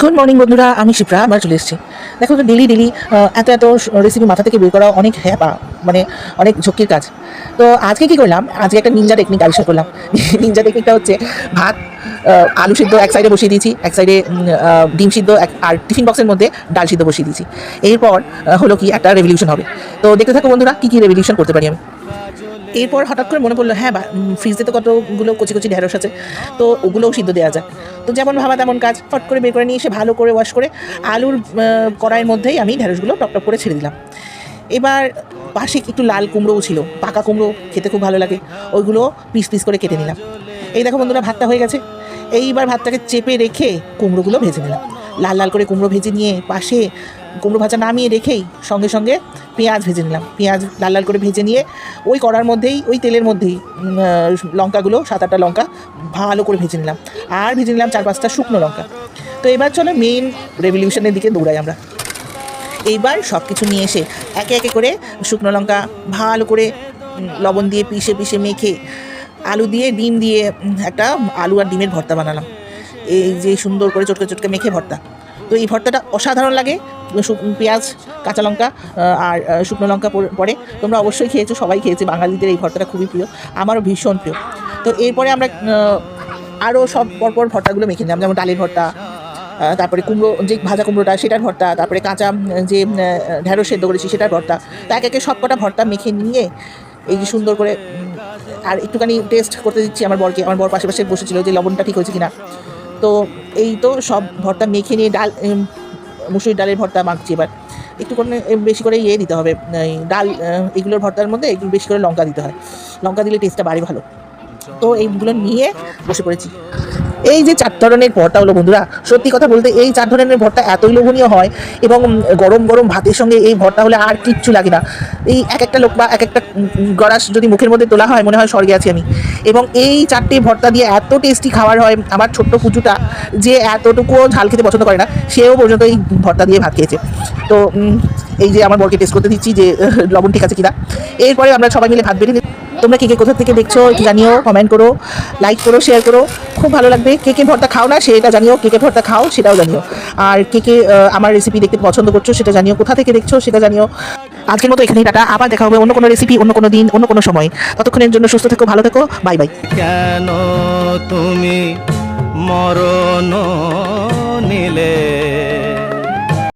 Good morning বন্ধুরা, আমি শিপ্রা আবার চলে এসেছি। দেখো তো ডেলি ডেলি এত এত রেসিপি মাথা থেকে বের করা অনেক হ্যাপা, মানে অনেক ঝক্কির কাজ। তো আজকে কি করলাম, আজকে একটা নিনজা টেকনিক আবিষ্কার করলাম। নিনজা টেকনিকটা হচ্ছে ভাত, আলু সিদ্ধ এক সাইডে বসিয়ে দিয়েছি, এক সাইডে ডিম সিদ্ধ, আর টিফিন বক্সের মধ্যে ডাল সিদ্ধ বসিয়ে দিয়েছি। এরপর হলো কি একটা রেভলিউশন হবে। তো দেখতে থাকো বন্ধুরা, কী কী রেভলিউশন করতে পারি আমি। এরপর হঠাৎ করে মনে পড়লো, হ্যাঁ ফ্রিজে তো কতগুলো কচি কচি ঢেঁড়স আছে, তো ওগুলোও সিদ্ধ দেওয়া যায়। তো যেমন ভাবা তেমন কাজ, ফট করে বের করে নিয়ে এসে ভালো করে ওয়াশ করে আলুর কড়াইয়ের মধ্যেই আমি ঢেঁড়সগুলো টপ টপ করে ছেড়ে দিলাম। এবার পাশে একটু লাল কুমড়োও ছিল, পাকা কুমড়ো খেতে খুব ভালো লাগে, ওইগুলো পিস পিস করে কেটে নিলাম। এই দেখো বন্ধুরা, ভাতটা হয়ে গেছে। এইবার ভাতটাকে চেপে রেখে কুমড়োগুলো ভেজে নিলাম। লাল লাল করে কুমড়ো ভেজে নিয়ে পাশে কুমড়ো ভাজা নামিয়ে রেখেই সঙ্গে সঙ্গে পেঁয়াজ ভেজে নিলাম। পেঁয়াজ লাল লাল করে ভেজে নিয়ে ওই কড়ার মধ্যেই, ওই তেলের মধ্যেই লঙ্কাগুলো 7-8টা লঙ্কা ভালো করে ভেজে নিলাম, আর ভেজে নিলাম 4-5টা শুকনো লঙ্কা। তো এবার চলো মেন রেভলিউশনের দিকে দৌড়াই আমরা। এইবার সব কিছু নিয়ে এসে একে একে করে শুকনো লঙ্কা ভালো করে লবণ দিয়ে পিষে পিষে মেখে আলু দিয়ে ডিম দিয়ে একটা আলু আর ডিমের ভর্তা বানালাম। এই যে সুন্দর করে চটকে চটকে মেখে ভর্তা। তো এই ভর্তাটা অসাধারণ লাগে। পেঁয়াজ, কাঁচা লঙ্কা আর শুকনো লঙ্কা পরে তোমরা অবশ্যই খেয়েছো, সবাই খেয়েছে, বাঙালিদের এই ভর্তাটা খুবই প্রিয়, আমারও ভীষণ প্রিয়। তো এরপরে আমরা আরও সব পরপর ভর্তাগুলো মেখে নিলাম, যেমন ডালের ভর্তা, তারপরে কুমড়ো, যে ভাজা কুমড়োটা সেটার ভর্তা, তারপরে কাঁচা যে ঢেঁড়স সেদ্ধ করেছি সেটার ভর্তা। তো এক একে সব কটা ভর্তা মেখে নিয়ে এই যে সুন্দর করে আর একটুখানি টেস্ট করতে দিচ্ছি আমার বরকে। আমার বর পাশে পাশে বসেছিল যে লবণটা ঠিক হয়েছে কিনা। তো এই তো সব ভর্তা মেখে নিয়ে মুসুরির ডালের ভর্তা মাখছি। এবার একটু করে বেশি করে দিতে হবে, এই ডাল এগুলোর ভর্তার মধ্যে একটু বেশি করে লঙ্কা দিতে হয়, লঙ্কা দিলে টেস্টটা বাড়ে ভালো। তো এইগুলো নিয়ে বসে পড়েছি। এই যে 4 ধরনের ভর্তা হলো বন্ধুরা, সত্যি কথা বলতে এই 4 ধরনের ভর্তা এতই লোভনীয় হয়, এবং গরম গরম ভাতের সঙ্গে এই ভর্তা হলে আর কিচ্ছু লাগে না। এই এক একটা লোক বা এক একটা গড়াস যদি মুখের মধ্যে তোলা হয়, মনে হয় স্বর্গে আছি আমি। এবং এই 4টে ভর্তা দিয়ে এত টেস্টি খাবার হয়, আমার ছোট্ট পুচুটা যে এতটুকুও ঝাল খেতে পছন্দ করে না, সেও পর্যন্ত এই ভর্তা দিয়ে ভাত খেয়েছে। তো এই যে আমার বরকে টেস্ট করতে দিচ্ছি যে লবণ ঠিক আছে কিনা। এরপরে আমরা সবাই মিলে ভাত বেড়ে নিই। তোমরা কে কে কোথা থেকে দেখছো একটু জানিও, কমেন্ট করো, লাইক করো, শেয়ার করো, খুব ভালো লাগবে। কে কে ভর্তা খাও না সেটা জানিও, কে কে ভর্তা খাও সেটাও জানিও, আর কে কে আমার রেসিপি দেখতে পছন্দ করছো সেটা জানিও, কোথা থেকে দেখছো সেটা জানিও। আজকের মতো এখানেই টাটা, আবার দেখা হবে অন্য কোনো রেসিপি, অন্য কোনো দিন, অন্য কোনো সময়। ততক্ষণের জন্য সুস্থ থেকো, ভালো থেকো, বাই বাই। কেন তুমি মরণ